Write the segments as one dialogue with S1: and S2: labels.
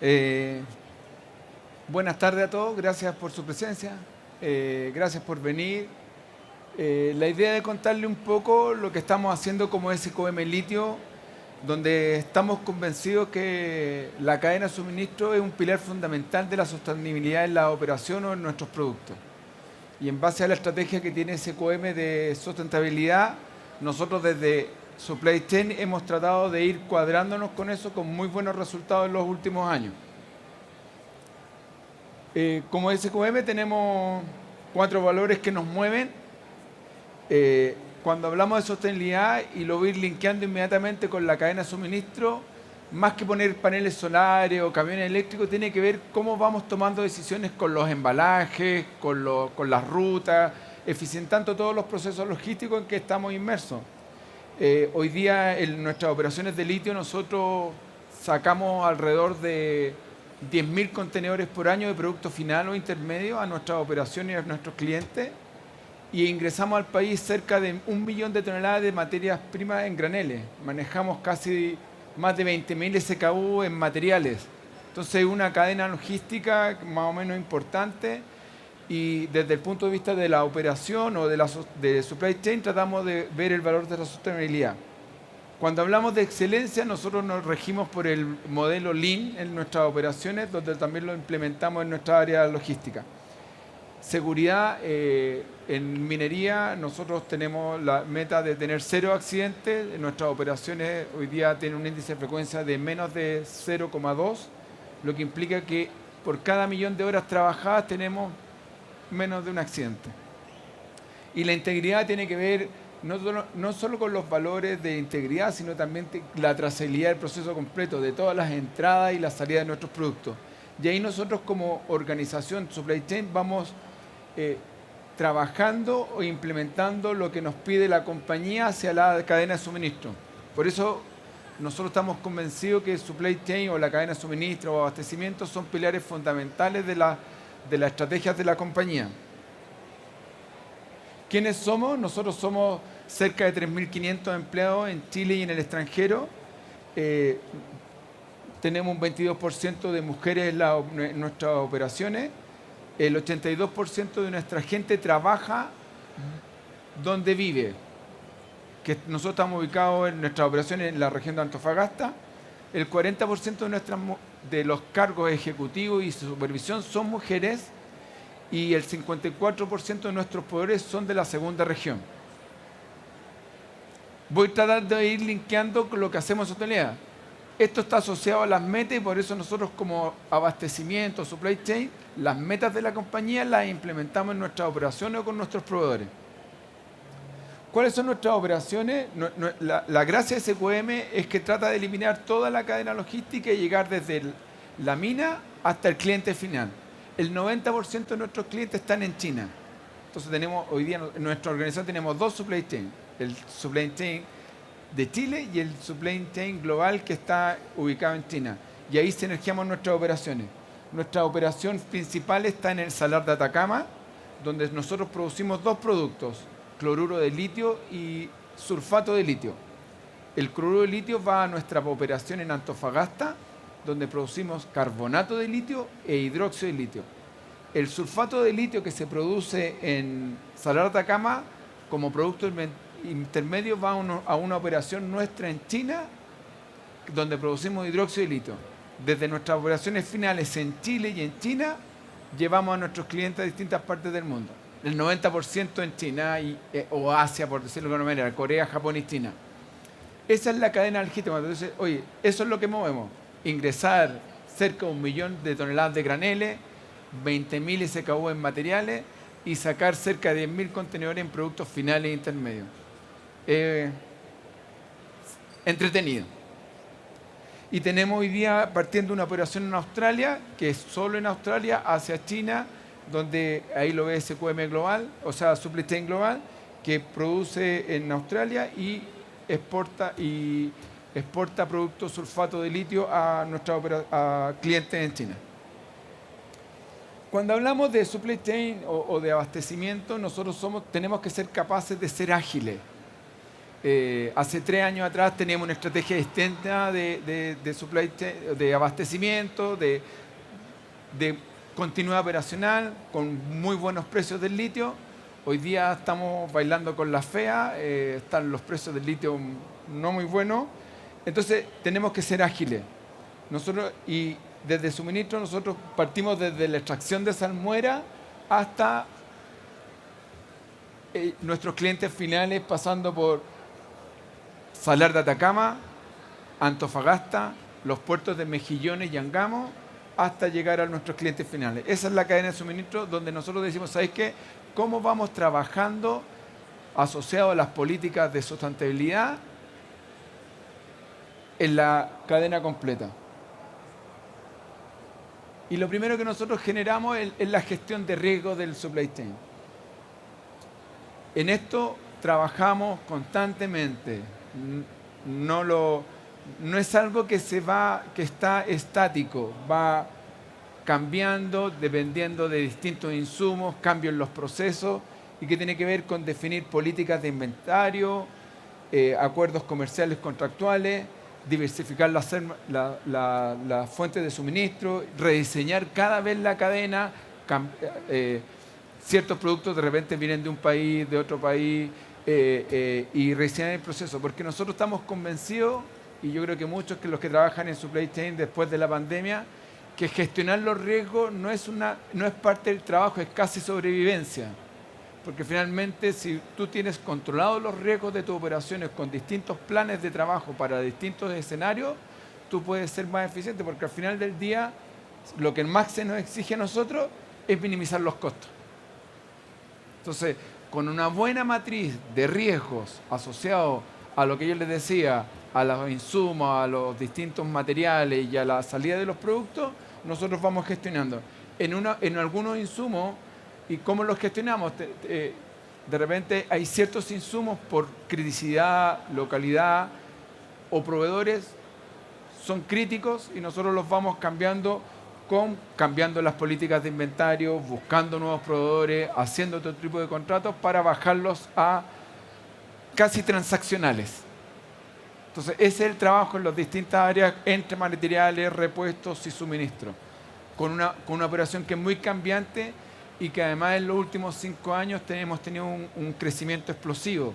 S1: Eh, Buenas tardes a todos, gracias por su presencia, gracias por venir. La idea de contarle un poco lo que estamos haciendo como SQM Litio, donde estamos convencidos que la cadena de suministro es un pilar fundamental de la sostenibilidad en la operación o en nuestros productos. Y en base a la estrategia que tiene SQM de sustentabilidad, nosotros desde Supply Chain hemos tratado de ir cuadrándonos con eso con muy buenos resultados en los últimos años. Como SQM tenemos 4 valores que nos mueven. Cuando hablamos de sostenibilidad, y lo voy a ir linkeando inmediatamente con la cadena de suministro, más que poner paneles solares o camiones eléctricos, tiene que ver cómo vamos tomando decisiones con los embalajes, con las rutas, eficientando todos los procesos logísticos en que estamos inmersos. Hoy día en nuestras operaciones de litio nosotros sacamos alrededor de 10.000 contenedores por año de producto final o intermedio a nuestras operaciones y a nuestros clientes, y ingresamos al país cerca de 1 millón de toneladas de materias primas en graneles. Manejamos casi más de 20.000 SKU en materiales. Entonces es una cadena logística más o menos importante, y desde el punto de vista de la operación o de supply chain tratamos de ver el valor de la sostenibilidad. Cuando hablamos de excelencia, nosotros nos regimos por el modelo Lean en nuestras operaciones, donde también lo implementamos en nuestra área logística. Seguridad, en minería nosotros tenemos la meta de tener 0 accidentes. En nuestras operaciones hoy día tienen un índice de frecuencia de menos de 0,2, lo que implica que por cada 1.000.000 de horas trabajadas tenemos menos de un accidente. Y la integridad tiene que ver no solo con los valores de integridad, sino también la trazabilidad del proceso completo, de todas las entradas y las salidas de nuestros productos. Y ahí nosotros como organización Supply Chain vamos trabajando o implementando lo que nos pide la compañía hacia la cadena de suministro. Por eso nosotros estamos convencidos que Supply Chain o la cadena de suministro o abastecimiento son pilares fundamentales de las estrategias de la compañía. ¿Quiénes somos? Nosotros somos cerca de 3.500 empleados en Chile y en el extranjero. Tenemos un 22% de mujeres en nuestras operaciones. El 82% de nuestra gente trabaja donde vive. Que nosotros estamos ubicados en nuestras operaciones en la región de Antofagasta. El 40% de los cargos ejecutivos y supervisión son mujeres, y el 54% de nuestros proveedores son de la segunda región. Voy tratando de ir linkeando con lo que hacemos en sostenibilidad. Esto está asociado a las metas, y por eso nosotros como abastecimiento, supply chain, las metas de la compañía las implementamos en nuestras operaciones o con nuestros proveedores. ¿Cuáles son nuestras operaciones? La gracia de SQM es que trata de eliminar toda la cadena logística y llegar desde la mina hasta el cliente final. El 90% de nuestros clientes están en China. Entonces hoy día en nuestra organización tenemos 2 supply chain. El supply chain de Chile y el supply chain global que está ubicado en China. Y ahí sinergiamos nuestras operaciones. Nuestra operación principal está en el Salar de Atacama, donde nosotros producimos 2 productos, cloruro de litio y sulfato de litio. El cloruro de litio va a nuestra operación en Antofagasta, donde producimos carbonato de litio e hidróxido de litio. El sulfato de litio que se produce en Salar de Atacama como producto intermedio va a una operación nuestra en China, donde producimos hidróxido de litio. Desde nuestras operaciones finales en Chile y en China, llevamos a nuestros clientes a distintas partes del mundo. El 90% en China o Asia, por decirlo de alguna manera, Corea, Japón y China. Esa es la cadena logística. Entonces, oye, eso es lo que movemos. Ingresar cerca de 1.000.000 de toneladas de graneles, 20.000 SKU en materiales y sacar cerca de 10.000 contenedores en productos finales e intermedios. Entretenido. Y tenemos hoy día partiendo una operación en Australia, que es solo en Australia, hacia China, donde ahí lo ve SQM Global, o sea, Supply Chain Global, que produce en Australia y exporta productos sulfato de litio a clientes en China. Cuando hablamos de supply chain o de abastecimiento, nosotros tenemos que ser capaces de ser ágiles. Hace 3 años atrás teníamos una estrategia distinta de supply chain, de abastecimiento, de continuidad operacional, con muy buenos precios del litio. Hoy día estamos bailando con la fea, están los precios del litio no muy buenos. Entonces tenemos que ser ágiles. Y desde suministro nosotros partimos desde la extracción de salmuera hasta nuestros clientes finales, pasando por Salar de Atacama, Antofagasta, los puertos de Mejillones y Angamo, hasta llegar a nuestros clientes finales. Esa es la cadena de suministro donde nosotros decimos, ¿sabes qué? ¿Cómo vamos trabajando asociado a las políticas de sustentabilidad en la cadena completa? Y lo primero que nosotros generamos es la gestión de riesgos del supply chain. En esto trabajamos constantemente. No es algo que está estático, va cambiando dependiendo de distintos insumos, cambios en los procesos, y que tiene que ver con definir políticas de inventario, acuerdos comerciales contractuales, diversificar las fuentes de suministro, rediseñar cada vez la cadena. Ciertos productos de repente vienen de un país, de otro país, y rediseñar el proceso, porque nosotros estamos convencidos, y yo creo que muchos que los que trabajan en supply chain después de la pandemia, que gestionar los riesgos no es parte del trabajo, es casi sobrevivencia. Porque finalmente, si tú tienes controlados los riesgos de tus operaciones con distintos planes de trabajo para distintos escenarios, tú puedes ser más eficiente, porque al final del día, lo que más se nos exige a nosotros es minimizar los costos. Entonces, con una buena matriz de riesgos asociados a lo que yo les decía, a los insumos, a los distintos materiales y a la salida de los productos, nosotros vamos gestionando. En algunos insumos, ¿y cómo los gestionamos? De repente hay ciertos insumos por criticidad, localidad o proveedores, son críticos y nosotros los vamos cambiando cambiando las políticas de inventario, buscando nuevos proveedores, haciendo otro tipo de contratos para bajarlos a casi transaccionales. Entonces, ese es el trabajo en las distintas áreas entre materiales, repuestos y suministros, con una operación que es muy cambiante y que además en los últimos 5 años hemos tenido un crecimiento explosivo.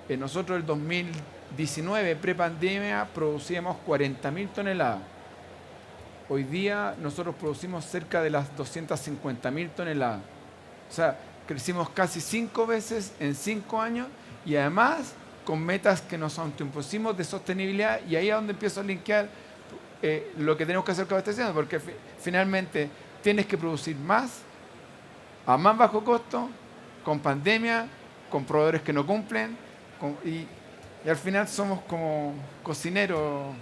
S1: Nosotros en el 2019, pre-pandemia, producíamos 40.000 toneladas. Hoy día nosotros producimos cerca de las 250.000 toneladas. O sea, crecimos casi 5 veces en 5 años y además con metas que nos autoimpusimos de sostenibilidad, y ahí es donde empiezo a linkear lo que tenemos que hacer con abastecimiento, porque finalmente tienes que producir más, a más bajo costo, con pandemia, con proveedores que no cumplen, y al final somos como cocineros.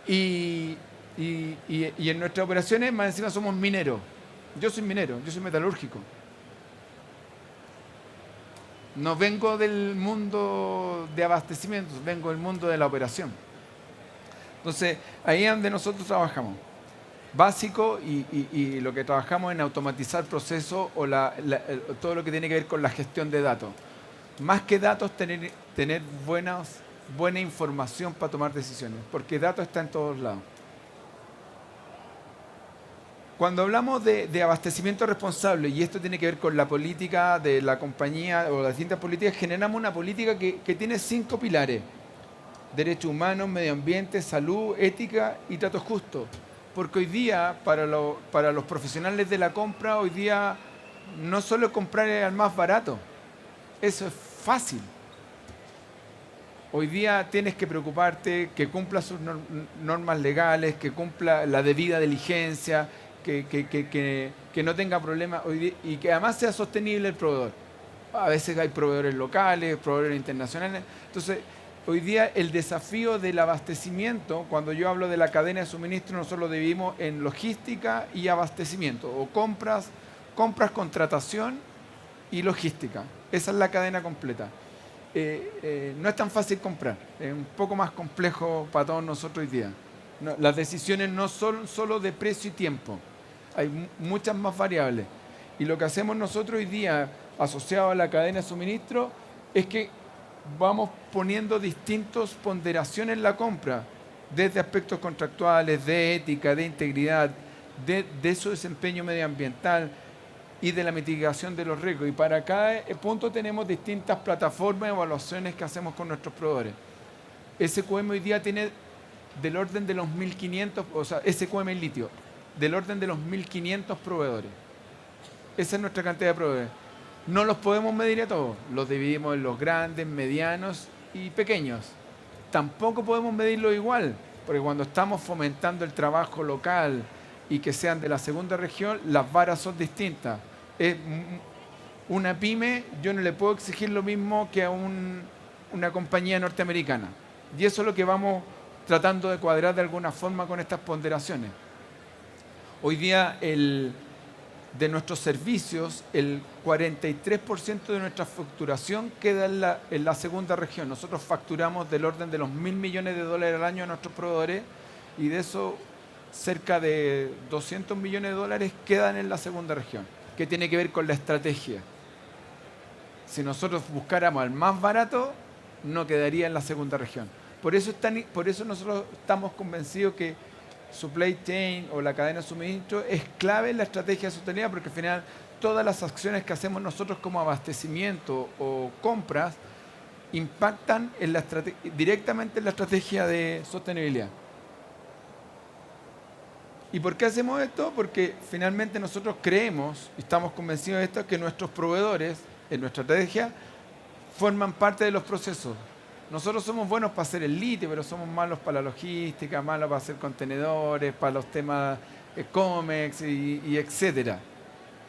S1: Y en nuestras operaciones más encima somos mineros. Yo soy minero, yo soy metalúrgico. No vengo del mundo de abastecimiento, vengo del mundo de la operación. Entonces, ahí es donde nosotros trabajamos. Básico, y lo que trabajamos en automatizar procesos o todo lo que tiene que ver con la gestión de datos. Más que datos, tener buena información para tomar decisiones, porque datos está en todos lados. Cuando hablamos de abastecimiento responsable, y esto tiene que ver con la política de la compañía o las distintas políticas, generamos una política que tiene 5 pilares: derechos humanos, medio ambiente, salud, ética y tratos justos. Porque hoy día, para los profesionales de la compra, hoy día no solo comprar al más barato, eso es fácil. Hoy día tienes que preocuparte que cumpla sus normas legales, que cumpla la debida diligencia, que no tenga problemas y que además sea sostenible el proveedor. A veces hay proveedores locales, proveedores internacionales. Entonces, hoy día el desafío del abastecimiento, cuando yo hablo de la cadena de suministro, nosotros lo dividimos en logística y abastecimiento, o compras, contratación y logística. Esa es la cadena completa. No es tan fácil comprar, es un poco más complejo para todos nosotros hoy día. No, las decisiones no son solo de precio y tiempo, hay muchas más variables. Y lo que hacemos nosotros hoy día, asociado a la cadena de suministro, es que vamos poniendo distintas ponderaciones en la compra, desde aspectos contractuales, de ética, de integridad, de su desempeño medioambiental y de la mitigación de los riesgos. Y para cada punto tenemos distintas plataformas de evaluaciones que hacemos con nuestros proveedores. SQM hoy día tiene del orden de los 1.500, o sea, SQM en litio, del orden de los 1.500 proveedores. Esa es nuestra cantidad de proveedores. No los podemos medir a todos, los dividimos en los grandes, medianos y pequeños. Tampoco podemos medirlo igual, porque cuando estamos fomentando el trabajo local y que sean de la segunda región, las varas son distintas. Una pyme, yo no le puedo exigir lo mismo que a una compañía norteamericana. Y eso es lo que vamos tratando de cuadrar de alguna forma con estas ponderaciones. Hoy día, de nuestros servicios, el 43% de nuestra facturación queda en la segunda región. Nosotros facturamos del orden de los $1.000 millones al año a nuestros proveedores y de eso cerca de $200 millones quedan en la segunda región, que tiene que ver con la estrategia. Si nosotros buscáramos al más barato, no quedaría en la segunda región. Por eso nosotros estamos convencidos que supply chain o la cadena de suministro es clave en la estrategia de sostenibilidad, porque al final todas las acciones que hacemos nosotros como abastecimiento o compras impactan directamente en la estrategia de sostenibilidad. ¿Y por qué hacemos esto? Porque finalmente nosotros creemos, y estamos convencidos de esto, que nuestros proveedores en nuestra estrategia forman parte de los procesos. Nosotros somos buenos para hacer el litio, pero somos malos para la logística, malos para hacer contenedores, para los temas COMEX y etcétera.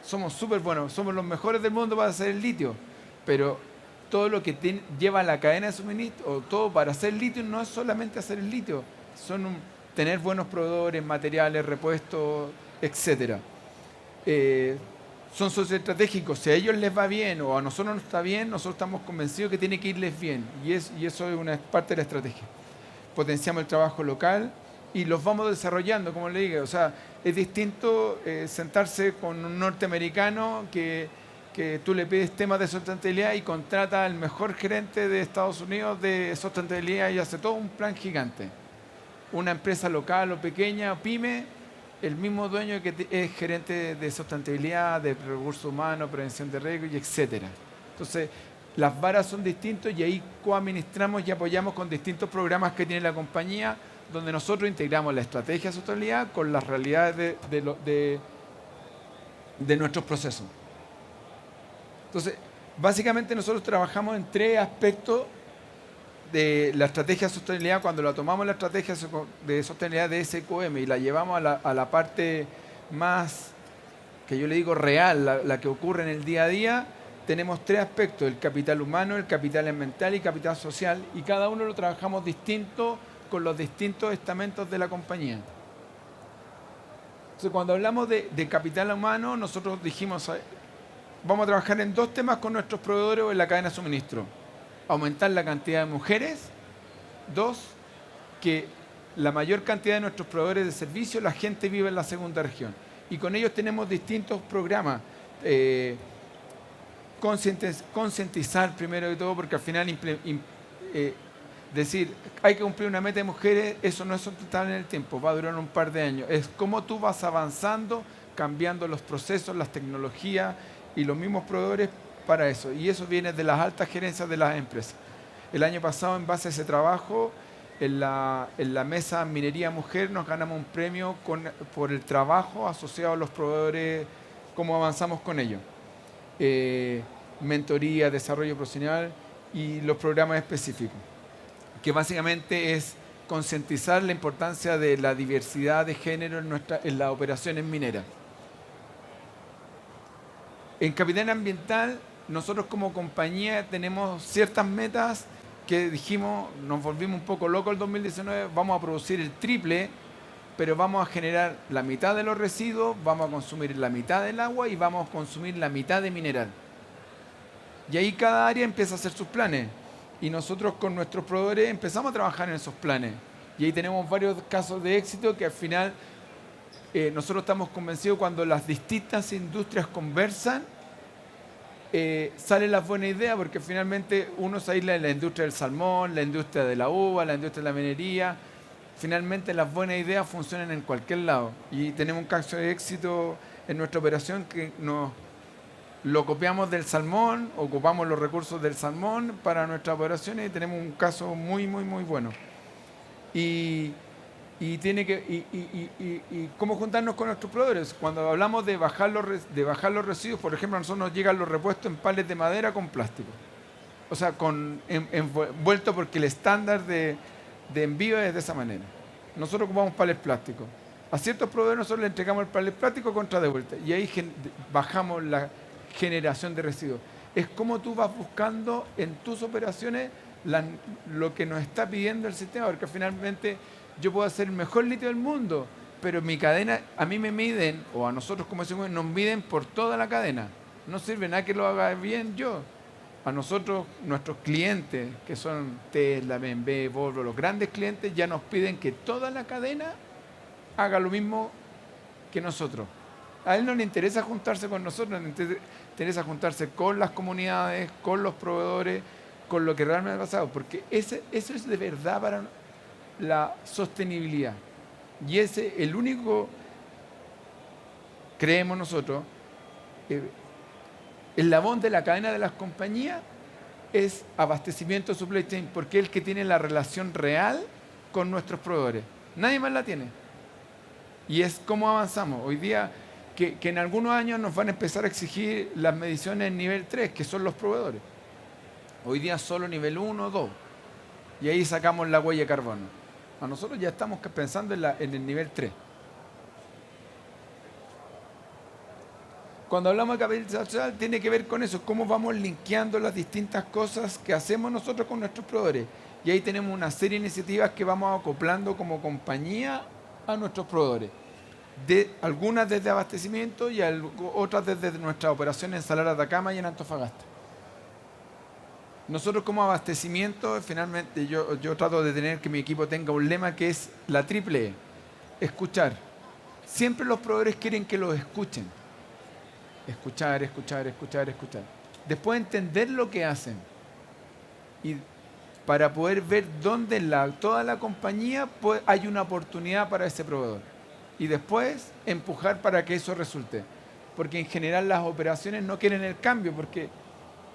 S1: Somos súper buenos, somos los mejores del mundo para hacer el litio, pero todo lo que lleva la cadena de suministro, o todo para hacer litio, no es solamente hacer el litio, tener buenos proveedores, materiales, repuestos, etcétera. Son socios estratégicos. Si a ellos les va bien o a nosotros no está bien, nosotros estamos convencidos que tiene que irles bien. Y eso es una parte de la estrategia. Potenciamos el trabajo local y los vamos desarrollando, como le digo. O sea, es distinto sentarse con un norteamericano que tú le pides temas de sustentabilidad y contrata al mejor gerente de Estados Unidos de sustentabilidad y hace todo un plan gigante. Una empresa local o pequeña, pyme, el mismo dueño que es gerente de sustentabilidad, de recursos humanos, prevención de riesgos, y etcétera. Entonces, las varas son distintas y ahí coadministramos y apoyamos con distintos programas que tiene la compañía, donde nosotros integramos la estrategia de sustentabilidad con las realidades de nuestros procesos. Entonces, básicamente nosotros trabajamos en 3 aspectos de la estrategia de sostenibilidad. Cuando la tomamos la estrategia de sostenibilidad de SQM y la llevamos a la parte más, que yo le digo real, la que ocurre en el día a día, tenemos 3 aspectos: el capital humano, el capital ambiental y capital social, y cada uno lo trabajamos distinto con los distintos estamentos de la compañía. Entonces, cuando hablamos de capital humano, nosotros dijimos, vamos a trabajar en 2 temas con nuestros proveedores o en la cadena de suministro: aumentar la cantidad de mujeres. 2, que la mayor cantidad de nuestros proveedores de servicios, la gente vive en la segunda región. Y con ellos tenemos distintos programas. Concientizar primero de todo, porque al final decir, hay que cumplir una meta de mujeres, eso no es sustentable en el tiempo, va a durar un par de años. Es cómo tú vas avanzando, cambiando los procesos, las tecnologías y los mismos proveedores para eso. Y eso viene de las altas gerencias de las empresas. El año pasado, en base a ese trabajo, en la mesa Minería Mujer nos ganamos un premio por el trabajo asociado a los proveedores, cómo avanzamos con ellos. Mentoría, desarrollo profesional y los programas específicos, que básicamente es concientizar la importancia de la diversidad de género en las operaciones mineras. En capital ambiental, nosotros como compañía tenemos ciertas metas que dijimos, nos volvimos un poco locos el 2019, vamos a producir el triple, pero vamos a generar la mitad de los residuos, vamos a consumir la mitad del agua y vamos a consumir la mitad de mineral. Y ahí cada área empieza a hacer sus planes. Y nosotros con nuestros proveedores empezamos a trabajar en esos planes. Y ahí tenemos varios casos de éxito que al final nosotros estamos convencidos, cuando las distintas industrias conversan, salen las buenas ideas, porque finalmente uno se aísla en la industria del salmón, la industria de la uva, la industria de la minería. Finalmente las buenas ideas funcionan en cualquier lado. Y tenemos un caso de éxito en nuestra operación que lo copiamos del salmón, ocupamos los recursos del salmón para nuestras operaciones y tenemos un caso muy, muy, muy bueno. Y, y cómo juntarnos con nuestros proveedores. Cuando hablamos de bajar los residuos, por ejemplo, a nosotros nos llegan los repuestos en palets de madera con plástico. O sea, envuelto porque el estándar de envío es de esa manera. Nosotros ocupamos palets plásticos. A ciertos proveedores nosotros le entregamos el palet plástico contra de vuelta. Y ahí bajamos la generación de residuos. Es como tú vas buscando en tus operaciones lo que nos está pidiendo el sistema, porque finalmente yo puedo hacer el mejor litio del mundo, pero mi cadena, a mí me miden, o a nosotros como decimos, nos miden por toda la cadena. No sirve nada que lo haga bien yo. A nosotros, nuestros clientes, que son Tesla, BMW, Volvo, los grandes clientes, ya nos piden que toda la cadena haga lo mismo que nosotros. A él no le interesa juntarse con nosotros, le interesa juntarse con las comunidades, con los proveedores, con lo que realmente ha pasado, porque eso es de verdad para la sostenibilidad. Y ese, el único, creemos nosotros, el eslabón de la cadena de las compañías es abastecimiento supply chain, porque es el que tiene la relación real con nuestros proveedores. Nadie más la tiene. Y es cómo avanzamos. Hoy día, que en algunos años nos van a empezar a exigir las mediciones en nivel 3, que son los proveedores. Hoy día solo nivel 1 o 2. Y ahí sacamos la huella de carbono. A nosotros ya estamos pensando en el nivel 3. Cuando hablamos de capital social, tiene que ver con eso, cómo vamos linkeando las distintas cosas que hacemos nosotros con nuestros proveedores. Y ahí tenemos una serie de iniciativas que vamos acoplando como compañía a nuestros proveedores. Algunas desde abastecimiento y otras desde nuestras operaciones en Salar de Atacama y en Antofagasta. Nosotros como abastecimiento, finalmente yo trato de tener que mi equipo tenga un lema que es la triple E, escuchar. Siempre los proveedores quieren que los escuchen. Escuchar, escuchar, escuchar, escuchar. Después entender lo que hacen. Y para poder ver dónde en toda la compañía hay una oportunidad para ese proveedor. Y después empujar para que eso resulte. Porque en general las operaciones no quieren el cambio porque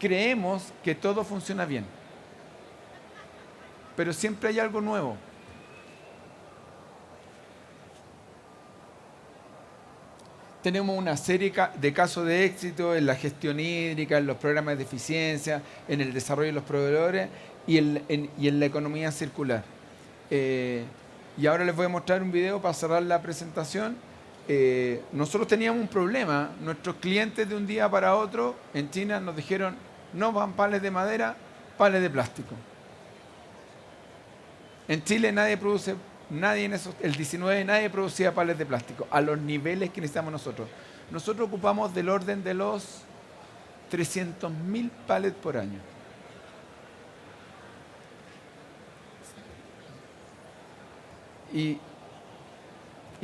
S1: creemos que todo funciona bien. Pero siempre hay algo nuevo. Tenemos una serie de casos de éxito en la gestión hídrica, en los programas de eficiencia, en el desarrollo de los proveedores y en la economía circular. Y ahora les voy a mostrar un video para cerrar la presentación. Nosotros teníamos un problema. Nuestros clientes de un día para otro en China nos dijeron, no van pales de madera, pales de plástico. En Chile el 19 nadie producía pales de plástico a los niveles que necesitamos nosotros. Nosotros ocupamos del orden de los 300.000 palets por año. Y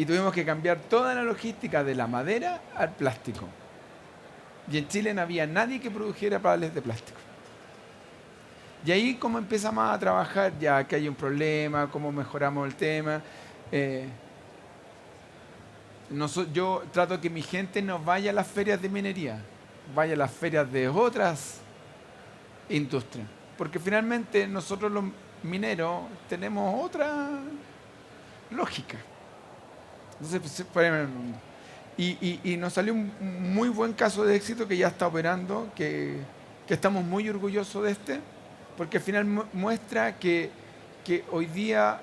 S1: tuvimos que cambiar toda la logística de la madera al plástico. Y en Chile no había nadie que produjera palets de plástico. Y ahí como empezamos a trabajar, ya que hay un problema, cómo mejoramos el tema. Yo trato que mi gente no vaya a las ferias de minería, vaya a las ferias de otras industrias. Porque finalmente nosotros los mineros tenemos otra lógica. Entonces, y nos salió un muy buen caso de éxito que ya está operando, que estamos muy orgullosos de porque al final muestra que hoy día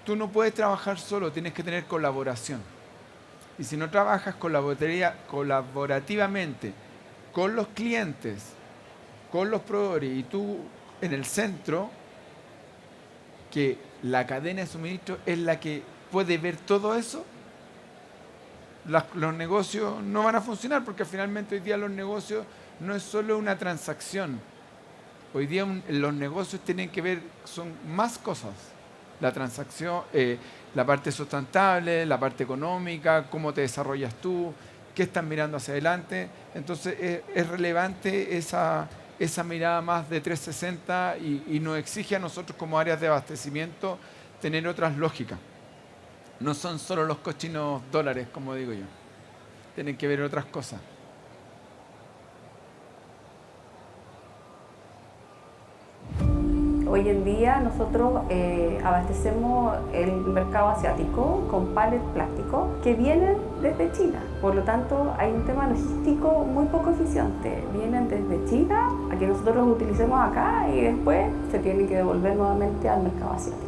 S1: tú no puedes trabajar solo, tienes que tener colaboración. Y si no trabajas colaborativamente con los clientes, con los proveedores y tú en el centro, que la cadena de suministro es la que puede ver todo eso, los negocios no van a funcionar, porque finalmente hoy día los negocios no es solo una transacción. Hoy día los negocios tienen que ver, son más cosas. La transacción, la parte sustentable, la parte económica, cómo te desarrollas tú. qué están mirando hacia adelante. Entonces es relevante esa mirada más de 360 y nos exige a nosotros como áreas de abastecimiento tener otras lógicas. No son solo los cochinos dólares, como digo yo. Tienen que ver otras cosas.
S2: Hoy en día nosotros abastecemos el mercado asiático con pallets plásticos que vienen desde China. Por lo tanto, hay un tema logístico muy poco eficiente. Vienen desde China a que nosotros los utilicemos acá y después se tienen que devolver nuevamente al mercado asiático.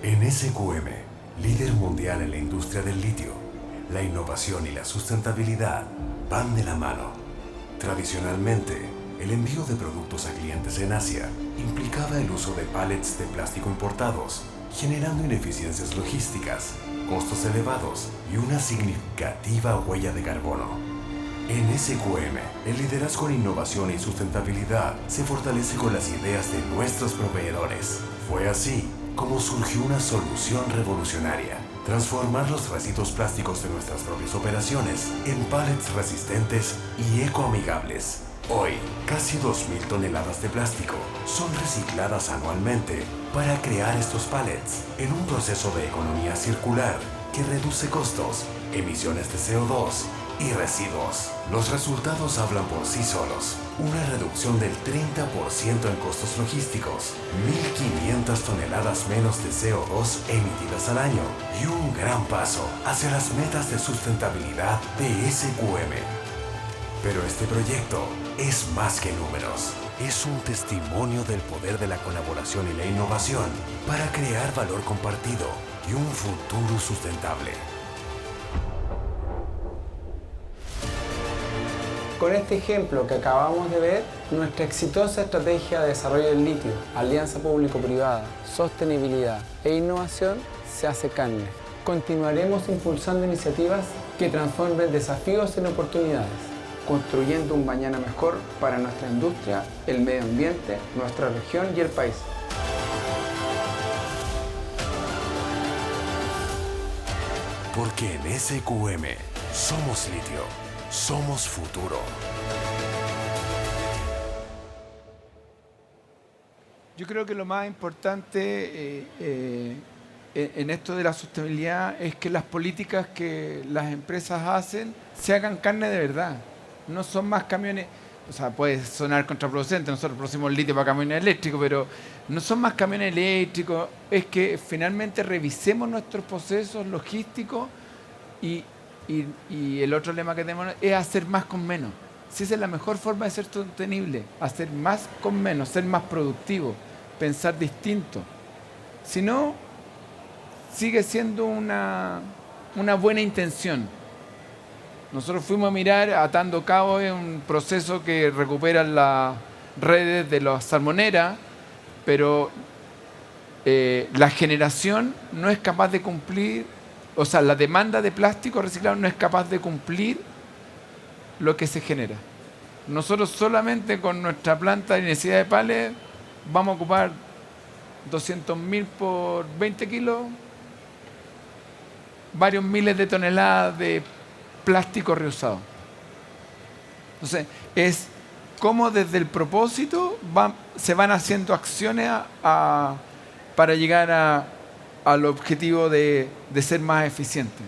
S3: En SQM, líder mundial en la industria del litio, la innovación y la sustentabilidad van de la mano. Tradicionalmente, el envío de productos a clientes en Asia implicaba el uso de pallets de plástico importados, generando ineficiencias logísticas, costos elevados y una significativa huella de carbono. En SQM, el liderazgo en innovación y sustentabilidad se fortalece con las ideas de nuestros proveedores. Fue así como surgió una solución revolucionaria: transformar los residuos plásticos de nuestras propias operaciones en pallets resistentes y ecoamigables. Hoy, casi 2.000 toneladas de plástico son recicladas anualmente para crear estos pallets en un proceso de economía circular que reduce costos, emisiones de CO2 y residuos. Los resultados hablan por sí solos. Una reducción del 30% en costos logísticos, 1.500 toneladas menos de CO2 emitidas al año y un gran paso hacia las metas de sustentabilidad de SQM. Pero este proyecto es más que números. Es un testimonio del poder de la colaboración y la innovación para crear valor compartido y un futuro sustentable.
S4: Con este ejemplo que acabamos de ver, nuestra exitosa estrategia de desarrollo del litio, alianza público-privada, sostenibilidad e innovación se hace carne. Continuaremos impulsando iniciativas que transformen desafíos en oportunidades, construyendo un mañana mejor para nuestra industria, el medio ambiente, nuestra región y el país.
S3: Porque en SQM somos litio, somos futuro.
S1: Yo creo que lo más importante en esto de la sostenibilidad es que las políticas que las empresas hacen se hagan carne de verdad. No son más camiones, o sea, puede sonar contraproducente, nosotros producimos litio para camiones eléctricos, pero no son más camiones eléctricos, es que finalmente revisemos nuestros procesos logísticos y el otro lema que tenemos es hacer más con menos. Si esa es la mejor forma de ser sostenible, hacer más con menos, ser más productivo, pensar distinto. Si no, sigue siendo una buena intención. Nosotros fuimos a mirar atando cabos en un proceso que recupera las redes de las salmoneras, pero la generación no es capaz de cumplir, o sea, la demanda de plástico reciclado no es capaz de cumplir lo que se genera. Nosotros solamente con nuestra planta de necesidad de pallets vamos a ocupar 200.000 por 20 kilos, varios miles de toneladas de plástico reusado. Entonces, es cómo desde el propósito se van haciendo acciones para llegar al objetivo de ser más eficientes.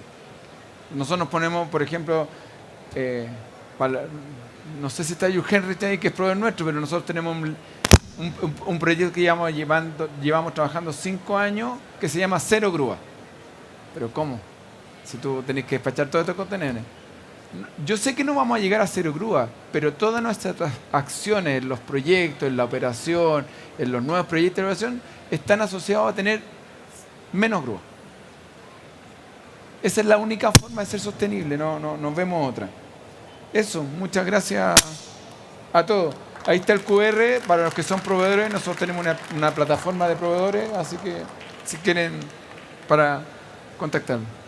S1: Nosotros nos ponemos, por ejemplo, no sé si está Hugh Henry ahí, que es proveedor nuestro, pero nosotros tenemos un proyecto que llevamos trabajando 5 años que se llama Cero Grúa. ¿Pero cómo? Si tú tenés que despachar todos estos contenedores. Yo sé que no vamos a llegar a cero grúa, pero todas nuestras acciones, los proyectos, en la operación, en los nuevos proyectos de operación, están asociados a tener menos grúa. Esa es la única forma de ser sostenible, no vemos otra. Eso, muchas gracias a todos. Ahí está el QR para los que son proveedores. Nosotros tenemos una plataforma de proveedores, así que si quieren, para contactarnos.